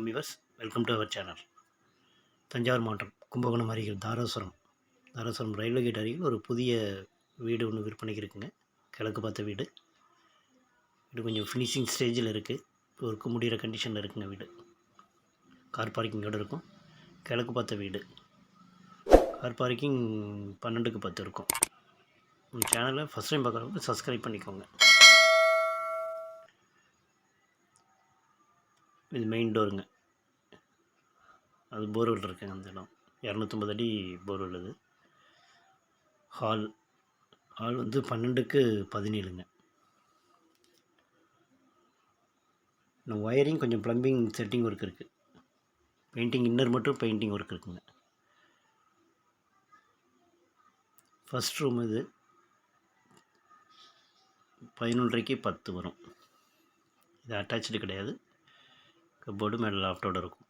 Viewers welcome to our channel. Thanjavur மாவட்டம் கும்பகோணம் அருகில் Darasuram railway gate அருகில் ஒரு புதிய வீடு ஒன்று விற்பனைக்கு இருக்குங்க. கிழக்கு பார்த்த வீடு. வீடு கொஞ்சம் ஃபினிஷிங் ஸ்டேஜில் இருக்குது. ஒர்க்கு முடிகிற கண்டிஷனில் இருக்குங்க. வீடு கார் பார்க்கிங்கோடு இருக்கும். கிழக்கு பார்த்த வீடு. கார் பார்க்கிங் 12க்கு 10 இருக்கும். உங்கள் சேனலை ஃபஸ்ட் டைம் பார்க்குறவங்க சப்ஸ்கிரைப் பண்ணிக்கோங்க. இது மெயின் டோருங்க. அது போர்வெல் இருக்குங்க. அந்த இடம் 250 அடி போர்வெல். இது ஹால் வந்து 12க்கு 17ங்க. இன்னும் ஒயரிங் கொஞ்சம் ப்ளம்பிங் செட்டிங் ஒர்க் இருக்குது. பெயிண்டிங் இன்னர் மட்டும் பெயிண்டிங் ஒர்க் இருக்குங்க. ஃபஸ்ட் ரூம் இது 11:30க்கு 10 வரும். இது அட்டாச்சு கிடையாது. கப்போர்டு மேலே லாஃப்டோடு இருக்கும்.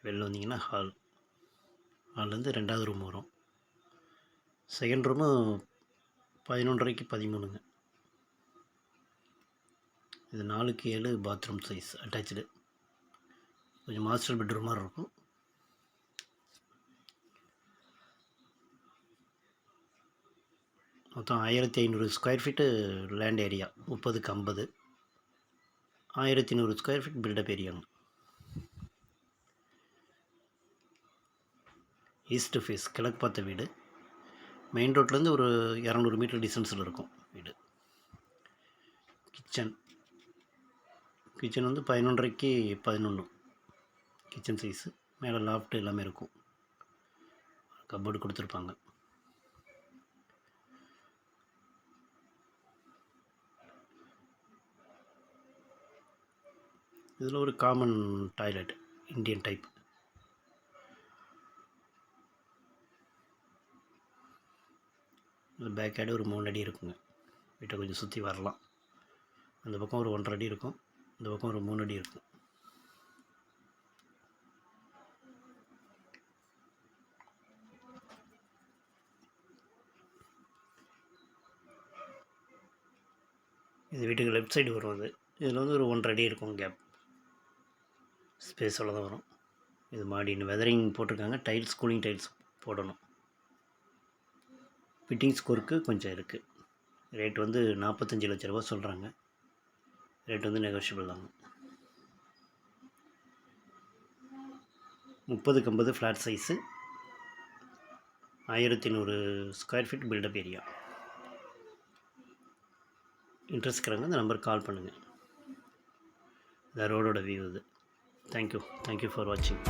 வெளில வந்தீங்கன்னா ஹால்லேருந்து 2வது ரூம் வரும். செகண்ட் ரூமு 11:30க்கு 13ங்க. இது 4க்கு 7 பாத்ரூம் சைஸ் அட்டாச்சு. கொஞ்சம் மாஸ்டர் பெட்ரூம் மாதிரி இருக்கும். மொத்தம் 1500 ஸ்கொயர் ஃபீட்டு லேண்ட் ஏரியா. 30க்கு 50. 1100 ஸ்கொயர் ஃபீட் பில்டப் ஏரியாங்க. ஈஸ்ட் ஃபேஸ் கிழக்கு பார்த்த வீடு. மெயின் ரோட்லேருந்து ஒரு 200 மீட்டர் டிஸ்டன்ஸில் இருக்கும் வீடு. கிச்சன் வந்து 11:30க்கு 11 கிச்சன் சைஸு. மேலே லாஃப்ட்டு எல்லாமே இருக்கும். கப்போர்டு கொடுத்துருப்பாங்க. இதில் ஒரு common toilet Indian type. Back side ஒரு 3 அடி இருக்குங்க. வீட்டை கொஞ்சம் சுற்றி வரலாம். அந்த பக்கம் ஒரு 1.5 அடி இருக்கும். இந்த பக்கம் ஒரு 3 அடி இருக்கும். இது வீட்டுக்கு லெஃப்ட் சைடு வரும். இதில் வந்து ஒரு 1.5 அடி இருக்கும் கேப். ஸ்பேஸ் அவ்வளோதான் வரும். இது மாடி இன்னும் வெதரிங் போட்டிருக்காங்க. டைல்ஸ் கூலிங் டைல்ஸ் போடணும். ஃபிட்டிங்ஸ் ஒர்க்கு கொஞ்சம் இருக்குது. ரேட் வந்து 45 லட்ச ரூபா சொல்கிறாங்க. ரேட் வந்து நெகோஷியபிள் தாங்க. 30க்கு 50 flat size. 1100 square feet built up area. Interest இருக்கிறவங்க இந்த நம்பருக்கு கால் பண்ணுங்கள். இந்த ரோடோட வியூ இது. தேங்க்யூ ஃபார் வாட்சிங்.